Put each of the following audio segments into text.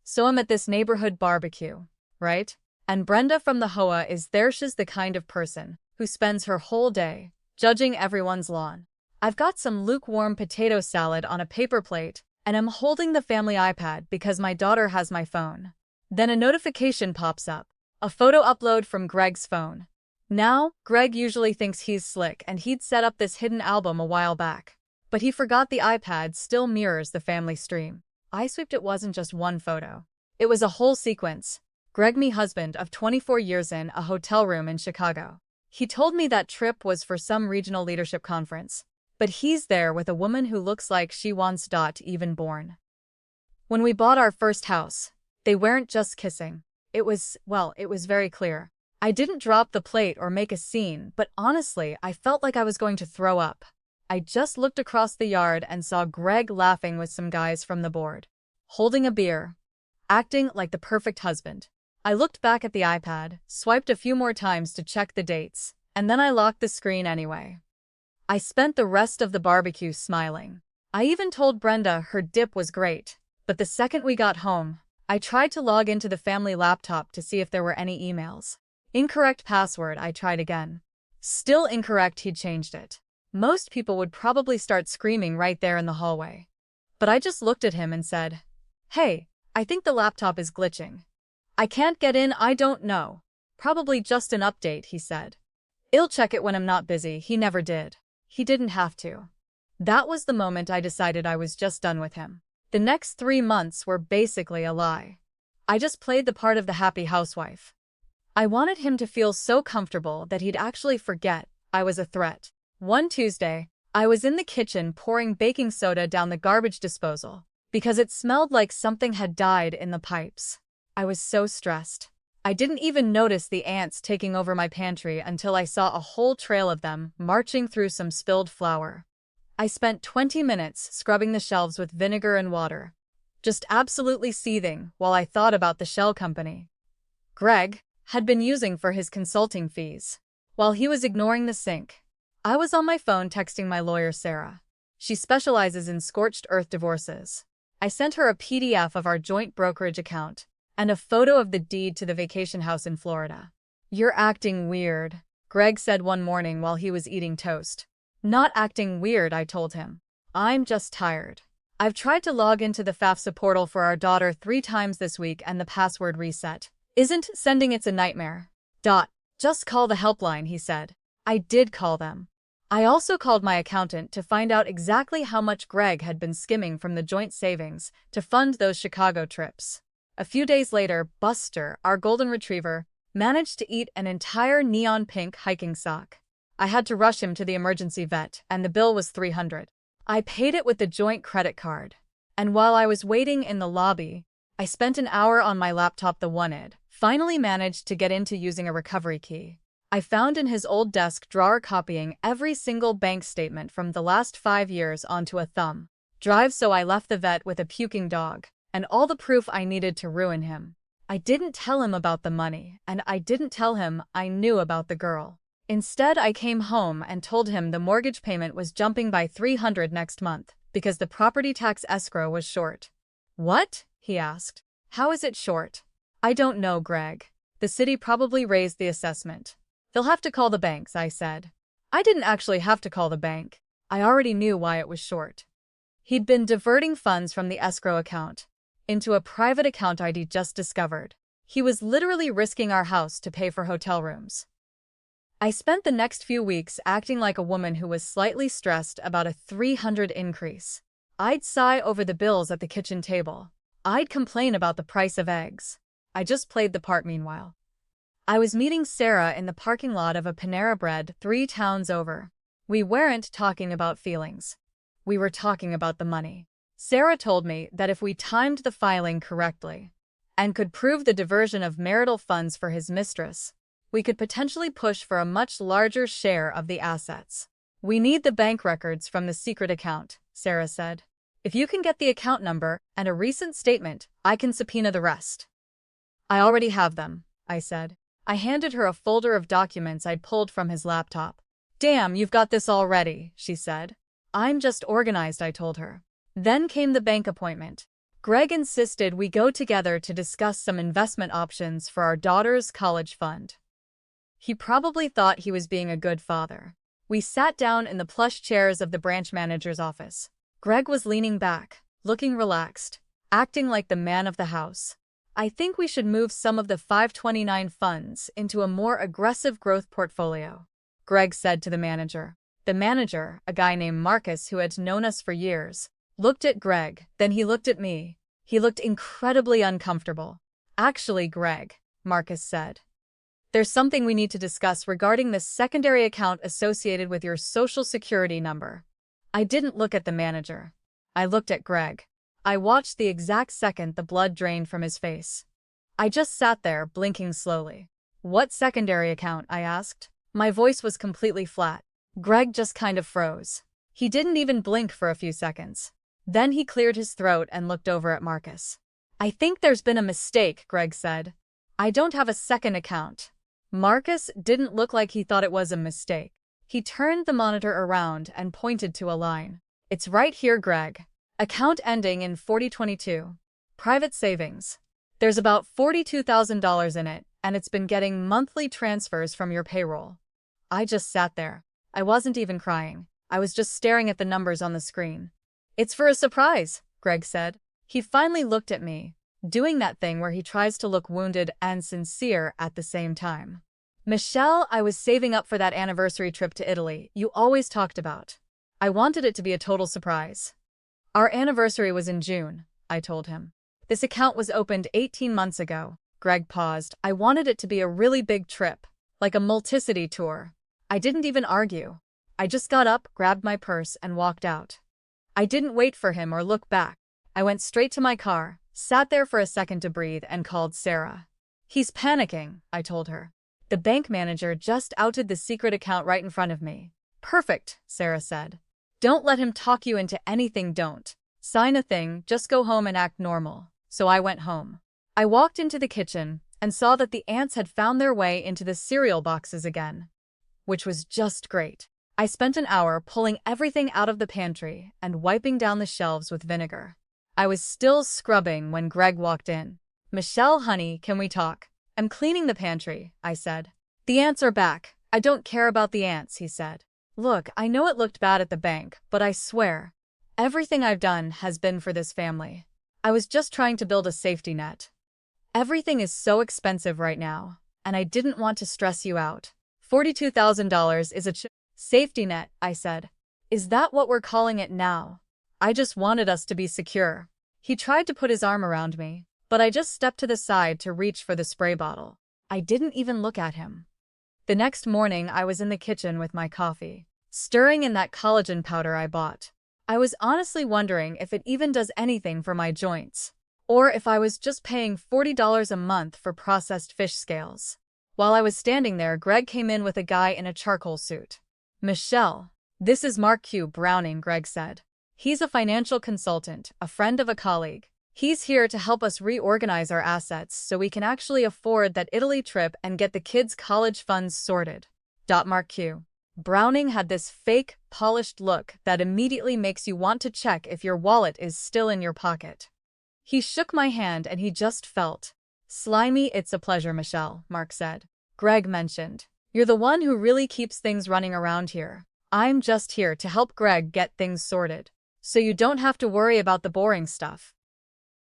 So I'm at this neighborhood barbecue, right? And Brenda from the HOA is there. She's the kind of person who spends her whole day judging everyone's lawn. I've got some lukewarm potato salad on a paper plate, and I'm holding the family iPad because my daughter has my phone. Then a notification pops up. A photo upload from Greg's phone. Now, Greg usually thinks he's slick and he'd set up this hidden album a while back. But he forgot the iPad still mirrors the family stream. I swept. It wasn't just one photo. It was a whole sequence. Greg, me husband of 24 years, in a hotel room in Chicago. He told me that trip was for some regional leadership conference. But he's there with a woman who looks like she wants even born. When we bought our first house, they weren't just kissing. It was very clear. I didn't drop the plate or make a scene, but honestly, I felt like I was going to throw up. I just looked across the yard and saw Greg laughing with some guys from the board, holding a beer, acting like the perfect husband. I looked back at the iPad, swiped a few more times to check the dates, and then I locked the screen anyway. I spent the rest of the barbecue smiling. I even told Brenda her dip was great, but the second we got home, I tried to log into the family laptop to see if there were any emails. Incorrect password. I tried again. Still incorrect. He'd changed it. Most people would probably start screaming right there in the hallway. But I just looked at him and said, "Hey, I think the laptop is glitching. I can't get in." "I don't know. Probably just an update," he said. "I'll check it when I'm not busy." He never did. He didn't have to. That was the moment I decided I was just done with him. The next 3 months were basically a lie. I just played the part of the happy housewife. I wanted him to feel so comfortable that he'd actually forget I was a threat. One Tuesday, I was in the kitchen pouring baking soda down the garbage disposal because it smelled like something had died in the pipes. I was so stressed. I didn't even notice the ants taking over my pantry until I saw a whole trail of them marching through some spilled flour. I spent 20 minutes scrubbing the shelves with vinegar and water, just absolutely seething while I thought about the shell company Greg had been using for his consulting fees. While he was ignoring the sink, I was on my phone texting my lawyer, Sarah. She specializes in scorched earth divorces. I sent her a PDF of our joint brokerage account and a photo of the deed to the vacation house in Florida. "You're acting weird," Greg said one morning while he was eating toast. "Not acting weird," I told him. "I'm just tired. I've tried to log into the FAFSA portal for our daughter 3 times this week and the password reset isn't sending. It's a nightmare." "Just call the helpline," he said. I did call them. I also called my accountant to find out exactly how much Greg had been skimming from the joint savings to fund those Chicago trips. A few days later, Buster, our golden retriever, managed to eat an entire neon pink hiking sock. I had to rush him to the emergency vet, and the bill was $300. I paid it with the joint credit card. And while I was waiting in the lobby, I spent an hour on my laptop. The one I'd finally managed to get into using a recovery key. I found in his old desk drawer, copying every single bank statement from the last 5 years onto a thumb drive, so I left the vet with a puking dog and all the proof I needed to ruin him. I didn't tell him about the money, and I didn't tell him I knew about the girl. Instead, I came home and told him the mortgage payment was jumping by $300 next month because the property tax escrow was short. "What?" he asked. "How is it short?" "I don't know, Greg. The city probably raised the assessment. They'll have to call the banks," I said. I didn't actually have to call the bank. I already knew why it was short. He'd been diverting funds from the escrow account into a private account I'd just discovered. He was literally risking our house to pay for hotel rooms. I spent the next few weeks acting like a woman who was slightly stressed about a $300 increase. I'd sigh over the bills at the kitchen table. I'd complain about the price of eggs. I just played the part. Meanwhile, I was meeting Sarah in the parking lot of a Panera Bread 3 towns over. We weren't talking about feelings. We were talking about the money. Sarah told me that if we timed the filing correctly and could prove the diversion of marital funds for his mistress, we could potentially push for a much larger share of the assets. "We need the bank records from the secret account," Sarah said. "If you can get the account number and a recent statement, I can subpoena the rest." "I already have them," I said. I handed her a folder of documents I'd pulled from his laptop. "Damn, you've got this already," she said. "I'm just organized," I told her. Then came the bank appointment. Greg insisted we go together to discuss some investment options for our daughter's college fund. He probably thought he was being a good father. We sat down in the plush chairs of the branch manager's office. Greg was leaning back, looking relaxed, acting like the man of the house. I think we should move some of the 529 funds into a more aggressive growth portfolio, Greg said to the manager. The manager, a guy named Marcus who had known us for years, looked at Greg, then he looked at me. He looked incredibly uncomfortable. Actually, Greg, Marcus said, there's something we need to discuss regarding this secondary account associated with your social security number. I didn't look at the manager. I looked at Greg. I watched the exact second the blood drained from his face. I just sat there, blinking slowly. What secondary account? I asked. My voice was completely flat. Greg just kind of froze. He didn't even blink for a few seconds. Then he cleared his throat and looked over at Marcus. I think there's been a mistake, Greg said. I don't have a second account. Marcus didn't look like he thought it was a mistake. He turned the monitor around and pointed to a line. It's right here, Greg. Account ending in 4022. Private savings. There's about $42,000 in it, and it's been getting monthly transfers from your payroll. I just sat there. I wasn't even crying. I was just staring at the numbers on the screen. It's for a surprise, Greg said. He finally looked at me, doing that thing where he tries to look wounded and sincere at the same time. Michelle, I was saving up for that anniversary trip to Italy you always talked about. I wanted it to be a total surprise. Our anniversary was in June, I told him. This account was opened 18 months ago. Greg paused. I wanted it to be a really big trip, like a multicity tour. I didn't even argue. I just got up, grabbed my purse, and walked out. I didn't wait for him or look back. I went straight to my car, sat there for a second to breathe, and called Sarah. He's panicking, I told her. The bank manager just outed the secret account right in front of me. Perfect, Sarah said. Don't let him talk you into anything. Don't sign a thing, just go home and act normal. So I went home. I walked into the kitchen and saw that the ants had found their way into the cereal boxes again, which was just great. I spent an hour pulling everything out of the pantry and wiping down the shelves with vinegar. I was still scrubbing when Greg walked in. Michelle, honey, can we talk? I'm cleaning the pantry, I said. The ants are back. I don't care about the ants, he said. Look, I know it looked bad at the bank, but I swear, everything I've done has been for this family. I was just trying to build a safety net. Everything is so expensive right now, and I didn't want to stress you out. $42,000 is a safety net, I said. Is that what we're calling it now? I just wanted us to be secure. He tried to put his arm around me, but I just stepped to the side to reach for the spray bottle. I didn't even look at him. The next morning, I was in the kitchen with my coffee, stirring in that collagen powder I bought. I was honestly wondering if it even does anything for my joints, or if I was just paying $40 a month for processed fish scales. While I was standing there, Greg came in with a guy in a charcoal suit. Michelle, this is Mark Q. Browning, Greg said. He's a financial consultant, a friend of a colleague. He's here to help us reorganize our assets so we can actually afford that Italy trip and get the kids' college funds sorted. Mark Q. Browning had this fake, polished look that immediately makes you want to check if your wallet is still in your pocket. He shook my hand and he just felt slimy. It's a pleasure, Michelle, Mark said. Greg mentioned, you're the one who really keeps things running around here. I'm just here to help Greg get things sorted, so you don't have to worry about the boring stuff.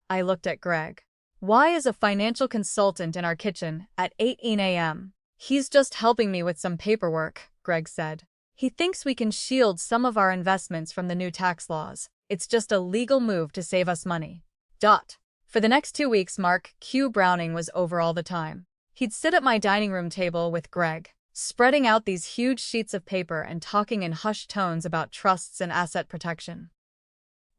I looked at Greg. Why is a financial consultant in our kitchen at 8 a.m.? He's just helping me with some paperwork, Greg said. He thinks we can shield some of our investments from the new tax laws. It's just a legal move to save us money. For the next 2 weeks, Mark Q. Browning was over all the time. He'd sit at my dining room table with Greg, spreading out these huge sheets of paper and talking in hushed tones about trusts and asset protection.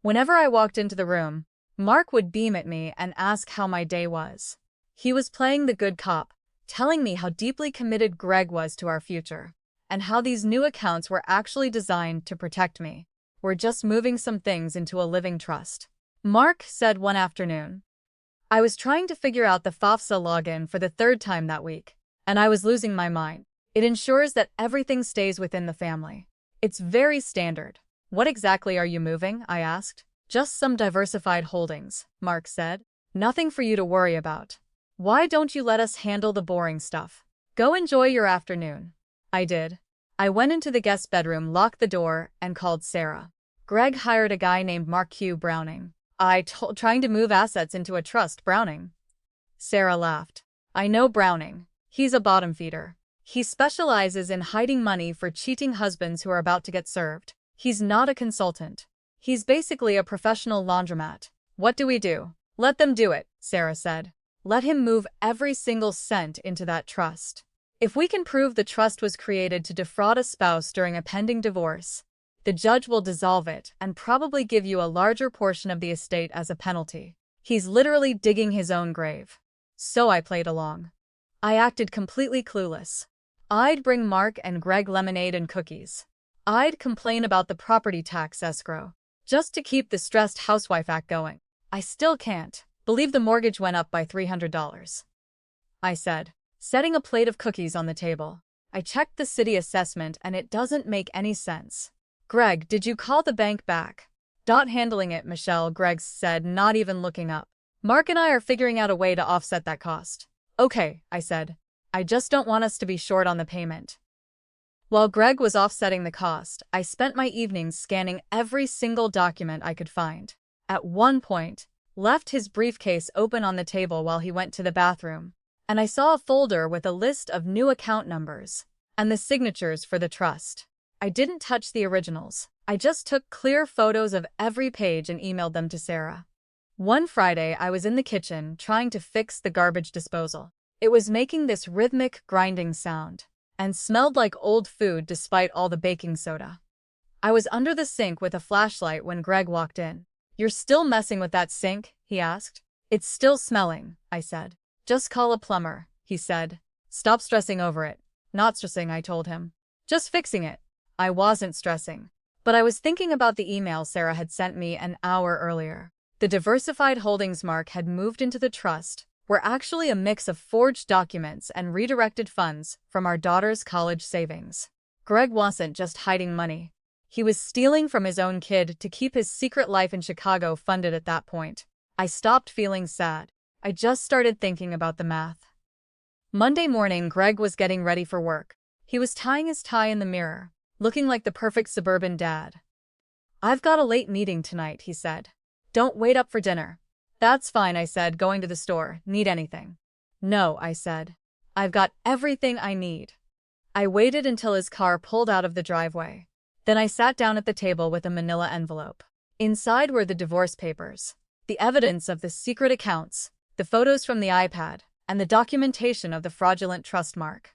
Whenever I walked into the room, Mark would beam at me and ask how my day was. He was playing the good cop, telling me how deeply committed Greg was to our future, and how these new accounts were actually designed to protect me. We're just moving some things into a living trust. Mark said one afternoon. I was trying to figure out the FAFSA login for the third time that week, and I was losing my mind. It ensures that everything stays within the family. It's very standard. What exactly are you moving? I asked. Just some diversified holdings, Mark said. Nothing for you to worry about. Why don't you let us handle the boring stuff? Go enjoy your afternoon. I did. I went into the guest bedroom, locked the door, and called Sarah. Greg hired a guy named Mark Q. Browning. Trying to move assets into a trust, Browning. Sarah laughed. I know Browning. He's a bottom feeder. He specializes in hiding money for cheating husbands who are about to get served. He's not a consultant. He's basically a professional laundromat. What do we do? Let them do it, Sarah said. Let him move every single cent into that trust. If we can prove the trust was created to defraud a spouse during a pending divorce, the judge will dissolve it and probably give you a larger portion of the estate as a penalty. He's literally digging his own grave. So I played along. I acted completely clueless. I'd bring Mark and Greg lemonade and cookies. I'd complain about the property tax escrow, just to keep the stressed housewife act going. I still can't believe the mortgage went up by $300. I said, setting a plate of cookies on the table. I checked the city assessment and it doesn't make any sense. Greg, did you call the bank back? Handling it, Michelle, Greg said, not even looking up. Mark and I are figuring out a way to offset that cost. Okay, I said. I just don't want us to be short on the payment. While Greg was offsetting the cost, I spent my evenings scanning every single document I could find. At one point, left his briefcase open on the table while he went to the bathroom, and I saw a folder with a list of new account numbers and the signatures for the trust. I didn't touch the originals. I just took clear photos of every page and emailed them to Sarah. One Friday, I was in the kitchen trying to fix the garbage disposal. It was making this rhythmic, grinding sound and smelled like old food despite all the baking soda. I was under the sink with a flashlight when Greg walked in. You're still messing with that sink? He asked. It's still smelling, I said. Just call a plumber, he said. Stop stressing over it. Not stressing, I told him. Just fixing it. I wasn't stressing. But I was thinking about the email Sarah had sent me an hour earlier. The diversified holdings Mark had moved into the trust were actually a mix of forged documents and redirected funds from our daughter's college savings. Greg wasn't just hiding money. He was stealing from his own kid to keep his secret life in Chicago funded at that point. I stopped feeling sad. I just started thinking about the math. Monday morning, Greg was getting ready for work. He was tying his tie in the mirror, looking like the perfect suburban dad. I've got a late meeting tonight, he said. Don't wait up for dinner. That's fine, I said, going to the store. Need anything? No, I said. I've got everything I need. I waited until his car pulled out of the driveway. Then I sat down at the table with a manila envelope. Inside were the divorce papers, the evidence of the secret accounts, the photos from the iPad, and the documentation of the fraudulent trust mark.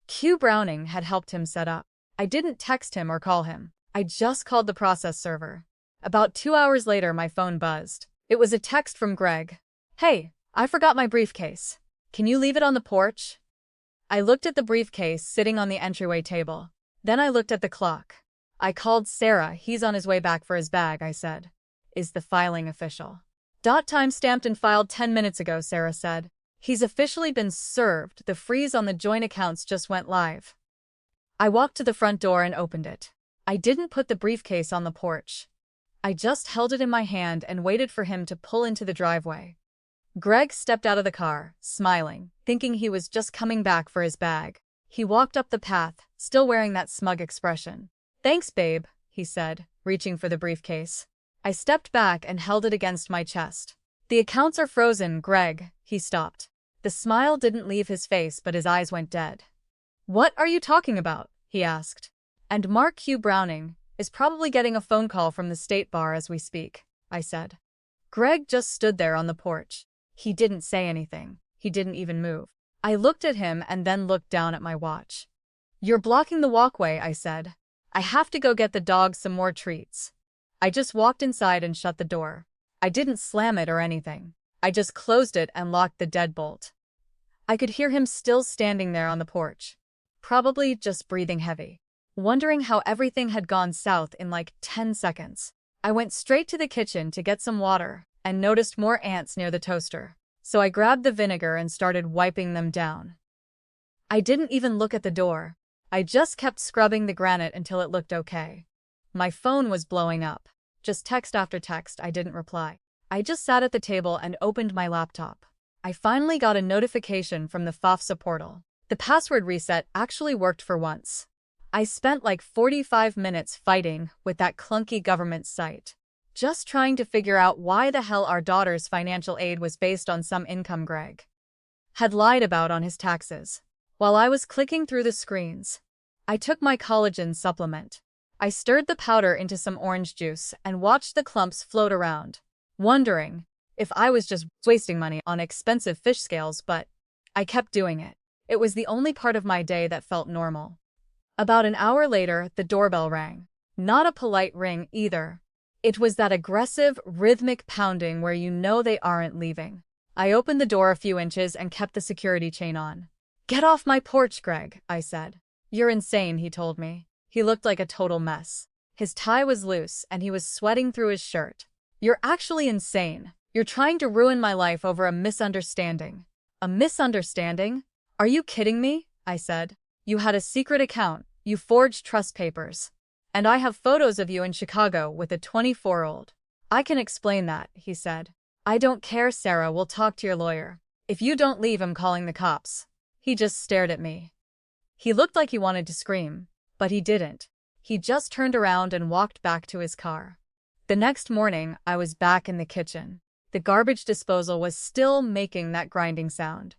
Q. Browning had helped him set up. I didn't text him or call him. I just called the process server. About 2 hours later, my phone buzzed. It was a text from Greg. Hey, I forgot my briefcase. Can you leave it on the porch? I looked at the briefcase sitting on the entryway table. Then I looked at the clock. I called Sarah. He's on his way back for his bag, I said. Is the filing official? Time stamped and filed 10 minutes ago, Sarah said. He's officially been served. The freeze on the joint accounts just went live. I walked to the front door and opened it. I didn't put the briefcase on the porch. I just held it in my hand and waited for him to pull into the driveway. Greg stepped out of the car, smiling, thinking he was just coming back for his bag. He walked up the path, still wearing that smug expression. Thanks, babe, he said, reaching for the briefcase. I stepped back and held it against my chest. The accounts are frozen, Greg, he stopped. The smile didn't leave his face, but his eyes went dead. What are you talking about? He asked. And Mark Q. Browning is probably getting a phone call from the state bar as we speak, I said. Greg just stood there on the porch. He didn't say anything. He didn't even move. I looked at him and then looked down at my watch. You're blocking the walkway, I said. I have to go get the dog some more treats. I just walked inside and shut the door. I didn't slam it or anything. I just closed it and locked the deadbolt. I could hear him still standing there on the porch, probably just breathing heavy, wondering how everything had gone south in like 10 seconds. I went straight to the kitchen to get some water and noticed more ants near the toaster. So I grabbed the vinegar and started wiping them down. I didn't even look at the door. I just kept scrubbing the granite until it looked okay. My phone was blowing up. Just text after text. I didn't reply. I just sat at the table and opened my laptop. I finally got a notification from the FAFSA portal. The password reset actually worked for once. I spent like 45 minutes fighting with that clunky government site, just trying to figure out why the hell our daughter's financial aid was based on some income Greg had lied about on his taxes. While I was clicking through the screens, I took my collagen supplement. I stirred the powder into some orange juice and watched the clumps float around, wondering if I was just wasting money on expensive fish scales, but I kept doing it. It was the only part of my day that felt normal. About an hour later, the doorbell rang. Not a polite ring either. It was that aggressive, rhythmic pounding where you know they aren't leaving. I opened the door a few inches and kept the security chain on. "Get off my porch, Greg," I said. "You're insane," he told me. He looked like a total mess. His tie was loose and he was sweating through his shirt. "You're actually insane. You're trying to ruin my life over a misunderstanding." "A misunderstanding? Are you kidding me?" I said. "You had a secret account, you forged trust papers, and I have photos of you in Chicago with a 24-year-old. "I can explain that," he said. "I don't care, Sarah, we'll talk to your lawyer. If you don't leave, I'm calling the cops." He just stared at me. He looked like he wanted to scream, but he didn't. He just turned around and walked back to his car. The next morning, I was back in the kitchen. The garbage disposal was still making that grinding sound,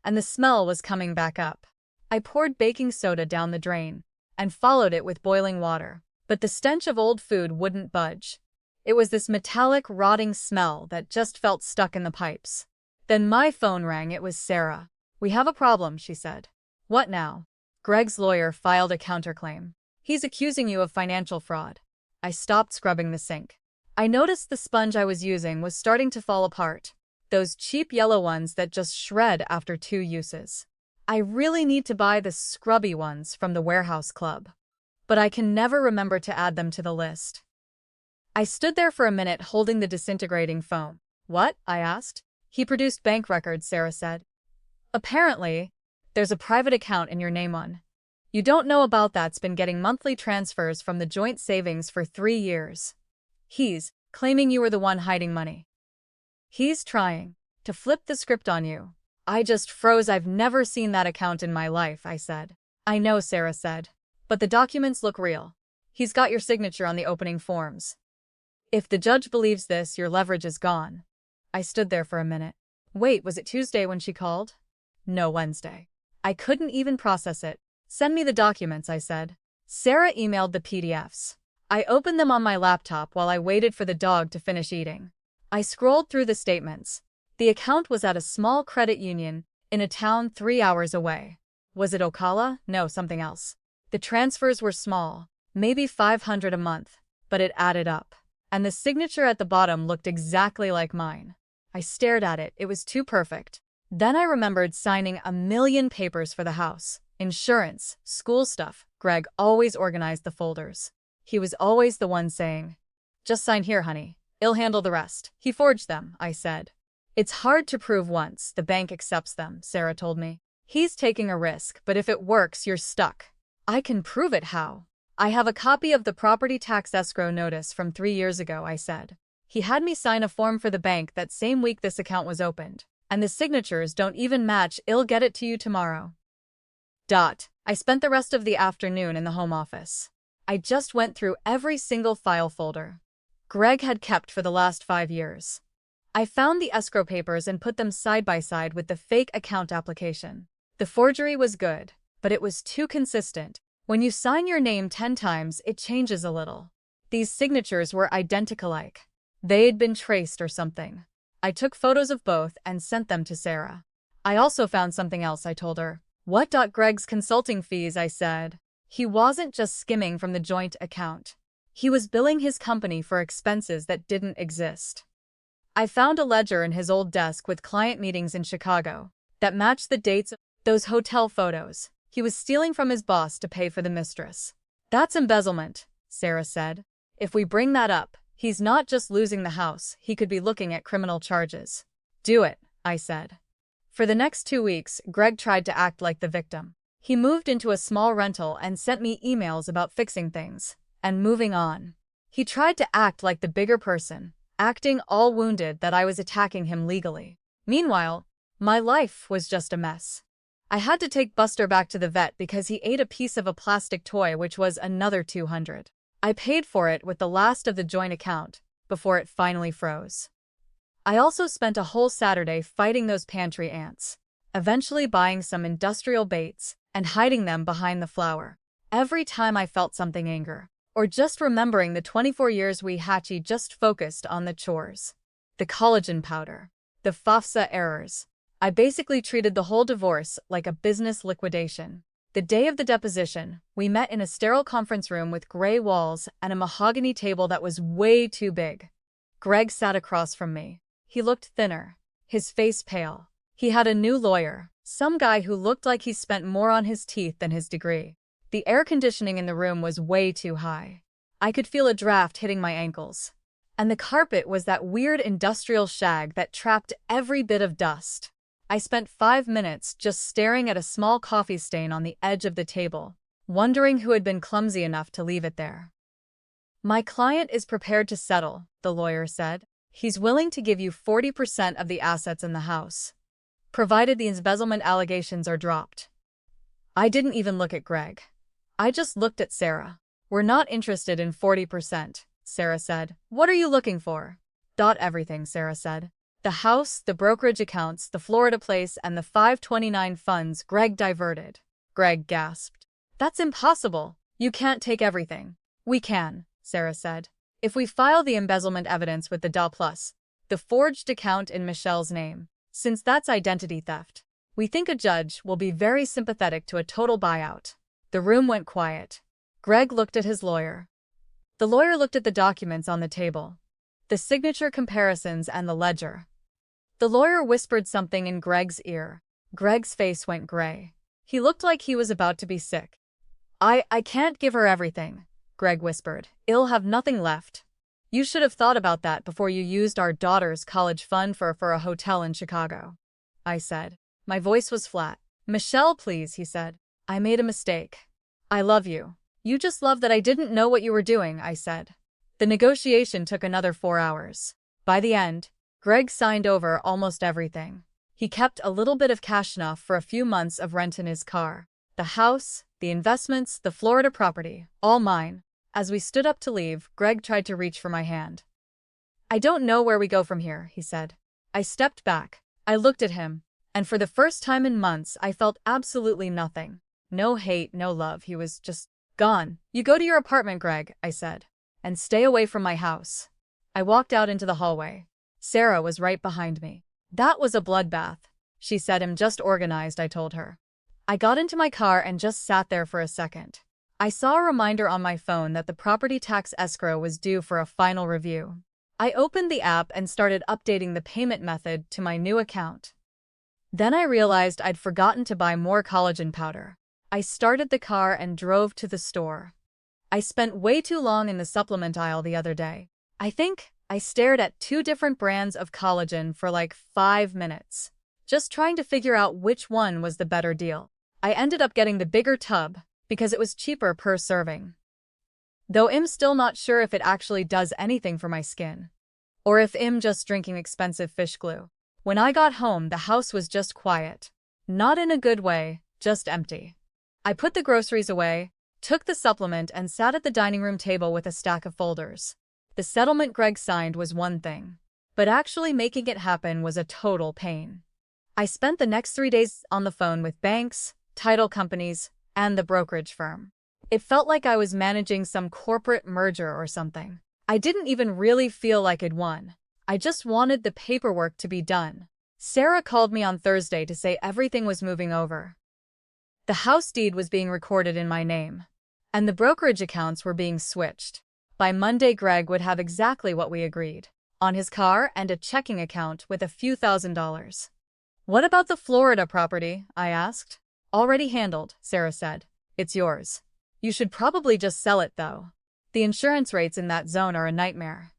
and the smell was coming back up. I poured baking soda down the drain and followed it with boiling water, but the stench of old food wouldn't budge. It was this metallic, rotting smell that just felt stuck in the pipes. Then my phone rang. It was Sarah. "We have a problem," she said. "What now?" "Greg's lawyer filed a counterclaim. He's accusing you of financial fraud." I stopped scrubbing the sink. I noticed the sponge I was using was starting to fall apart. Those cheap yellow ones that just shred after 2 uses. I really need to buy the scrubby ones from the warehouse club, but I can never remember to add them to the list. I stood there for a minute holding the disintegrating foam. "What?" I asked. "He produced bank records," Sarah said. "Apparently, there's a private account in your name on. You don't know about that's been getting monthly transfers from the joint savings for 3 years. He's claiming you were the one hiding money. He's trying to flip the script on you." I just froze. "I've never seen that account in my life," I said. "I know," Sarah said, "but the documents look real. He's got your signature on the opening forms. If the judge believes this, your leverage is gone." I stood there for a minute. Wait, was it Tuesday when she called? No, Wednesday. I couldn't even process it. "Send me the documents," I said. Sarah emailed the PDFs. I opened them on my laptop while I waited for the dog to finish eating. I scrolled through the statements. The account was at a small credit union in a town 3 hours away. Was it Ocala? No, something else. The transfers were small, maybe $500 a month, but it added up. And the signature at the bottom looked exactly like mine. I stared at it. It was too perfect. Then I remembered signing a million papers for the house. Insurance, school stuff. Greg always organized the folders. He was always the one saying, "Just sign here, honey. I'll handle the rest." He forged them, I said. "It's hard to prove once the bank accepts them," Sarah told me. "He's taking a risk, but if it works, you're stuck." "I can prove it. How?" "I have a copy of the property tax escrow notice from 3 years ago," I said. "He had me sign a form for the bank that same week this account was opened, and the signatures don't even match. I'll get it to you tomorrow." I spent the rest of the afternoon in the home office. I just went through every single file folder Greg had kept for the last 5 years. I found the escrow papers and put them side by side with the fake account application. The forgery was good, but it was too consistent. When you sign your name 10 times, it changes a little. These signatures were identical-like. They'd been traced or something. I took photos of both and sent them to Sarah. "I also found something else," I told her. "What? Greg's consulting fees," I said. He wasn't just skimming from the joint account. He was billing his company for expenses that didn't exist. I found a ledger in his old desk with client meetings in Chicago that matched the dates of those hotel photos. He was stealing from his boss to pay for the mistress. "That's embezzlement," Sarah said. "If we bring that up, he's not just losing the house, he could be looking at criminal charges." "Do it," I said. For the next 2 weeks, Greg tried to act like the victim. He moved into a small rental and sent me emails about fixing things and moving on. He tried to act like the bigger person, acting all wounded that I was attacking him legally. Meanwhile, my life was just a mess. I had to take Buster back to the vet because he ate a piece of a plastic toy, which was another $200. I paid for it with the last of the joint account before it finally froze. I also spent a whole Saturday fighting those pantry ants, eventually buying some industrial baits and hiding them behind the flour. Every time I felt something anger, or just remembering the 24 years we Hachi just focused on the chores, the collagen powder, the FAFSA errors. I basically treated the whole divorce like a business liquidation. The day of the deposition, we met in a sterile conference room with gray walls and a mahogany table that was way too big. Greg sat across from me. He looked thinner, his face pale. He had a new lawyer, some guy who looked like he spent more on his teeth than his degree. The air conditioning in the room was way too high. I could feel a draft hitting my ankles. And the carpet was that weird industrial shag that trapped every bit of dust. I spent 5 minutes just staring at a small coffee stain on the edge of the table, wondering who had been clumsy enough to leave it there. "My client is prepared to settle," the lawyer said. "He's willing to give you 40% of the assets in the house, provided the embezzlement allegations are dropped." I didn't even look at Greg. I just looked at Sarah. "We're not interested in 40%, Sarah said. "What are you looking for?" Everything, Sarah said. "The house, the brokerage accounts, the Florida place, and the 529 funds Greg diverted." Greg gasped. "That's impossible. You can't take everything." "We can," Sarah said. "If we file the embezzlement evidence with the DA plus the forged account in Michelle's name, since that's identity theft, we think a judge will be very sympathetic to a total buyout." The room went quiet. Greg looked at his lawyer. The lawyer looked at the documents on the table, the signature comparisons and the ledger. The lawyer whispered something in Greg's ear. Greg's face went gray. He looked like he was about to be sick. I can't give her everything," Greg whispered. "I'll have nothing left." "You should have thought about that before you used our daughter's college fund for a hotel in Chicago," I said. My voice was flat. "Michelle, please," he said. "I made a mistake. I love you." "You just love that I didn't know what you were doing," I said. The negotiation took another 4 hours. By the end, Greg signed over almost everything. He kept a little bit of cash enough for a few months of rent in his car. The house, the investments, the Florida property, all mine. As we stood up to leave, Greg tried to reach for my hand. "I don't know where we go from here," he said. I stepped back. I looked at him, and for the first time in months I felt absolutely nothing. No hate, no love, he was just gone. "You go to your apartment, Greg," I said, "and stay away from my house." I walked out into the hallway. Sarah was right behind me. "That was a bloodbath," she said. "I'm just organized," I told her. I got into my car and just sat there for a second. I saw a reminder on my phone that the property tax escrow was due for a final review. I opened the app and started updating the payment method to my new account. Then I realized I'd forgotten to buy more collagen powder. I started the car and drove to the store. I spent way too long in the supplement aisle the other day. I think I stared at 2 different brands of collagen for like 5 minutes, just trying to figure out which one was the better deal. I ended up getting the bigger tub because it was cheaper per serving. Though I'm still not sure if it actually does anything for my skin, or if I'm just drinking expensive fish glue. When I got home, the house was just quiet. Not in a good way, just empty. I put the groceries away, took the supplement, and sat at the dining room table with a stack of folders. The settlement Greg signed was one thing, but actually making it happen was a total pain. I spent the next 3 days on the phone with banks, title companies, and the brokerage firm. It felt like I was managing some corporate merger or something. I didn't even really feel like I'd won. I just wanted the paperwork to be done. Sarah called me on Thursday to say everything was moving over. The house deed was being recorded in my name, and the brokerage accounts were being switched. By Monday, Greg would have exactly what we agreed, on his car and a checking account with a few $1,000s. "What about the Florida property?" I asked. "Already handled," Sarah said. "It's yours. You should probably just sell it, though. The insurance rates in that zone are a nightmare."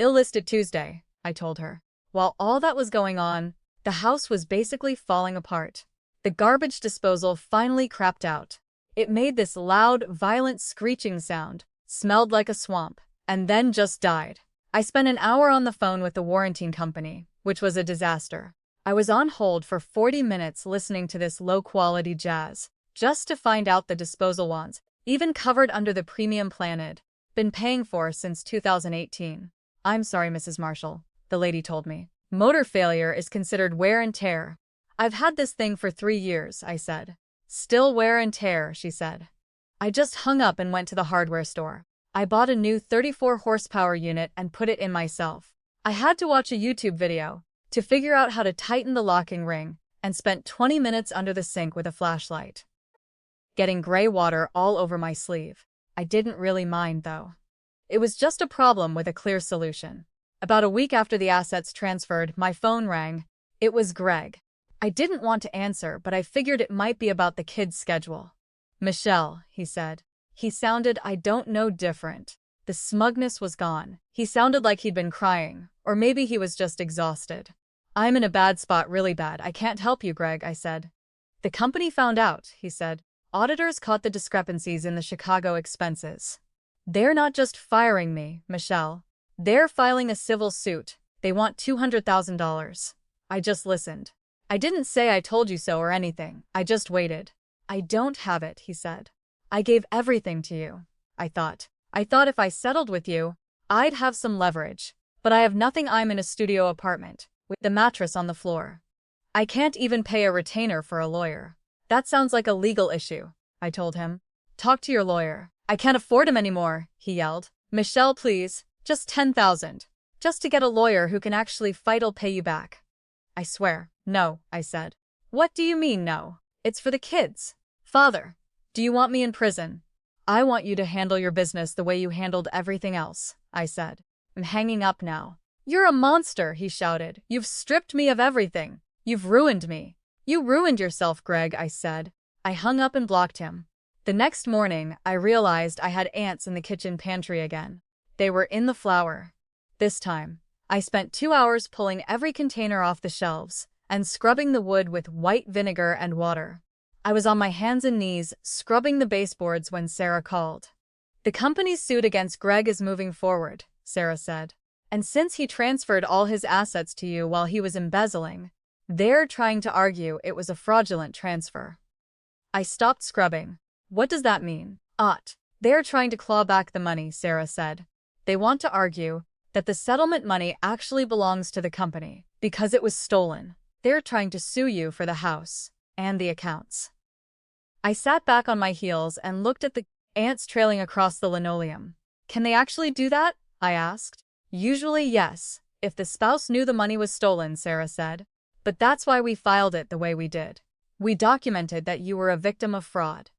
"I'll list it Tuesday," I told her. While all that was going on, the house was basically falling apart. The garbage disposal finally crapped out. It made this loud, violent screeching sound, smelled like a swamp, and then just died. I spent an hour on the phone with the warranty company, which was a disaster. I was on hold for 40 minutes listening to this low-quality jazz, just to find out the disposal wands, even covered under the premium plan I'd been paying for since 2018. "I'm sorry, Mrs. Marshall," the lady told me. "Motor failure is considered wear and tear." "I've had this thing for 3 years," I said. "Still wear and tear," she said. I just hung up and went to the hardware store. I bought a new 34 horsepower unit and put it in myself. I had to watch a YouTube video to figure out how to tighten the locking ring and spent 20 minutes under the sink with a flashlight, getting gray water all over my sleeve. I didn't really mind, though. It was just a problem with a clear solution. About a week after the assets transferred, my phone rang. It was Greg. I didn't want to answer, but I figured it might be about the kids' schedule. "Michelle," he said. He sounded, I don't know, different. The smugness was gone. He sounded like he'd been crying, or maybe he was just exhausted. "I'm in a bad spot, really bad. I can't help you, Greg," I said. "The company found out," he said. "Auditors caught the discrepancies in the Chicago expenses. They're not just firing me, Michelle. They're filing a civil suit. They want $200,000. I just listened. I didn't say I told you so or anything. I just waited. "I don't have it," he said. "I gave everything to you. I thought if I settled with you, I'd have some leverage. But I have nothing. I'm in a studio apartment, with the mattress on the floor. I can't even pay a retainer for a lawyer." "That sounds like a legal issue," I told him. "Talk to your lawyer." "I can't afford him anymore," he yelled. "Michelle, please, just 10,000. Just to get a lawyer who can actually fight. I'll pay you back." "I swear." "No," I said. "What do you mean, no? It's for the kids." "Father, do you want me in prison?" "I want you to handle your business the way you handled everything else," I said. "I'm hanging up now." "You're a monster," he shouted. "You've stripped me of everything. You've ruined me." "You ruined yourself, Greg," I said. I hung up and blocked him. The next morning, I realized I had ants in the kitchen pantry again. They were in the flour. This time, I spent 2 hours pulling every container off the shelves and scrubbing the wood with white vinegar and water. I was on my hands and knees, scrubbing the baseboards when Sarah called. "The company's suit against Greg is moving forward," Sarah said. "And since he transferred all his assets to you while he was embezzling, they're trying to argue it was a fraudulent transfer." I stopped scrubbing. "What does that mean?" "They're trying to claw back the money," Sarah said. "They want to argue that the settlement money actually belongs to the company because it was stolen. They're trying to sue you for the house and the accounts." I sat back on my heels and looked at the ants trailing across the linoleum. "Can they actually do that?" I asked. "Usually, yes, if the spouse knew the money was stolen," Sarah said. "But that's why we filed it the way we did. We documented that you were a victim of fraud.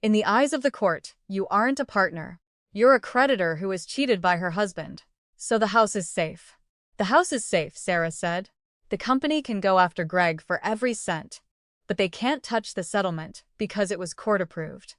In the eyes of the court, you aren't a partner. You're a creditor who was cheated by her husband. So the house is safe." "The house is safe," Sarah said. "The company can go after Greg for every cent, but they can't touch the settlement because it was court-approved.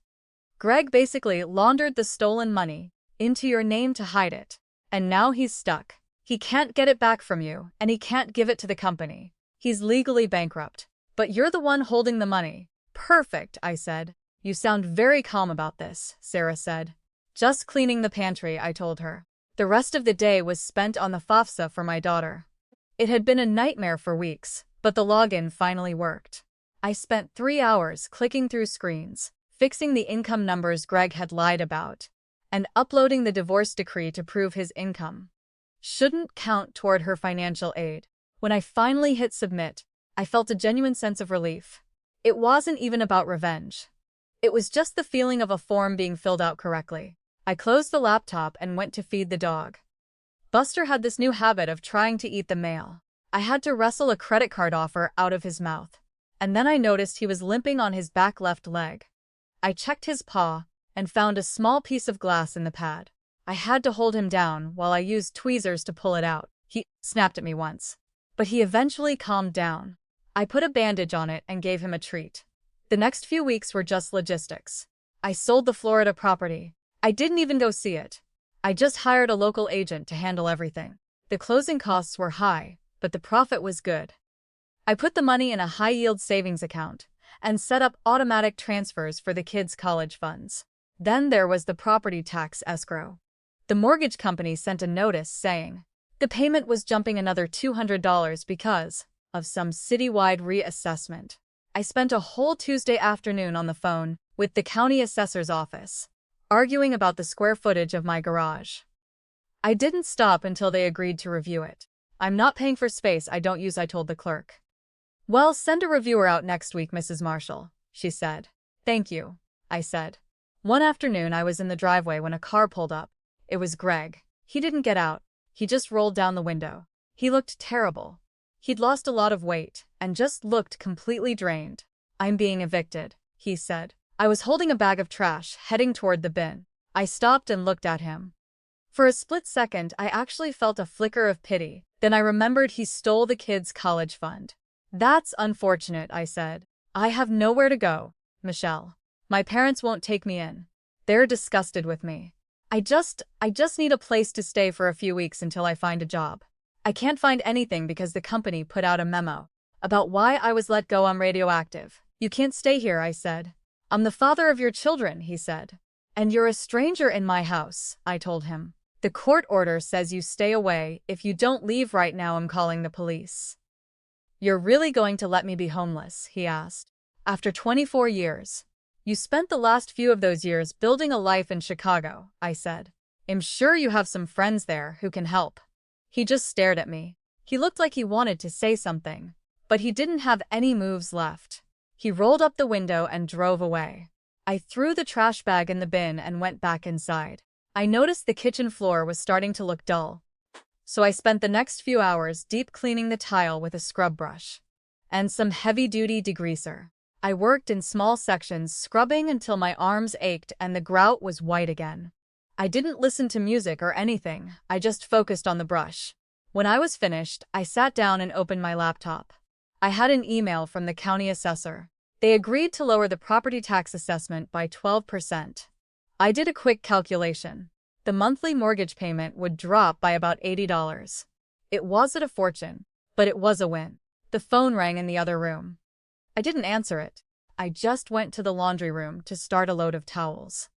Greg basically laundered the stolen money into your name to hide it, and now he's stuck. He can't get it back from you, and he can't give it to the company. He's legally bankrupt. But you're the one holding the money." "Perfect," I said. "You sound very calm about this," Sarah said. "Just cleaning the pantry," I told her. The rest of the day was spent on the FAFSA for my daughter. It had been a nightmare for weeks, but the login finally worked. I spent 3 hours clicking through screens, fixing the income numbers Greg had lied about, and uploading the divorce decree to prove his income shouldn't count toward her financial aid. When I finally hit submit, I felt a genuine sense of relief. It wasn't even about revenge. It was just the feeling of a form being filled out correctly. I closed the laptop and went to feed the dog. Buster had this new habit of trying to eat the mail. I had to wrestle a credit card offer out of his mouth, and then I noticed he was limping on his back left leg. I checked his paw and found a small piece of glass in the pad. I had to hold him down while I used tweezers to pull it out. He snapped at me once, but he eventually calmed down. I put a bandage on it and gave him a treat. The next few weeks were just logistics. I sold the Florida property. I didn't even go see it. I just hired a local agent to handle everything. The closing costs were high, but the profit was good. I put the money in a high-yield savings account and set up automatic transfers for the kids' college funds. Then there was the property tax escrow. The mortgage company sent a notice saying the payment was jumping another $200 because of some citywide reassessment. I spent a whole Tuesday afternoon on the phone with the county assessor's office, arguing about the square footage of my garage. I didn't stop until they agreed to review it. I'm not paying for space I don't use, I told the clerk. Well, send a reviewer out next week, Mrs. Marshall, she said. Thank you, I said. One afternoon I was in the driveway when a car pulled up. It was Greg. He didn't get out. He just rolled down the window. He looked terrible. He'd lost a lot of weight and just looked completely drained. I'm being evicted, he said. I was holding a bag of trash, heading toward the bin. I stopped and looked at him. For a split second, I actually felt a flicker of pity. Then I remembered he stole the kids' college fund. That's unfortunate, I said. I have nowhere to go, Michelle. My parents won't take me in. They're disgusted with me. I just need a place to stay for a few weeks until I find a job. I can't find anything because the company put out a memo about why I was let go. I'm radioactive. You can't stay here, I said. I'm the father of your children, he said. And you're a stranger in my house, I told him. The court order says you stay away. If you don't leave right now, I'm calling the police. You're really going to let me be homeless? He asked. After 24 years. You spent the last few of those years building a life in Chicago, I said. I'm sure you have some friends there who can help. He just stared at me. He looked like he wanted to say something, but he didn't have any moves left. He rolled up the window and drove away. I threw the trash bag in the bin and went back inside. I noticed the kitchen floor was starting to look dull, so I spent the next few hours deep cleaning the tile with a scrub brush and some heavy-duty degreaser. I worked in small sections, scrubbing until my arms ached and the grout was white again. I didn't listen to music or anything, I just focused on the brush. When I was finished, I sat down and opened my laptop. I had an email from the county assessor. They agreed to lower the property tax assessment by 12%. I did a quick calculation. The monthly mortgage payment would drop by about $80. It wasn't a fortune, but it was a win. The phone rang in the other room. I didn't answer it. I just went to the laundry room to start a load of towels.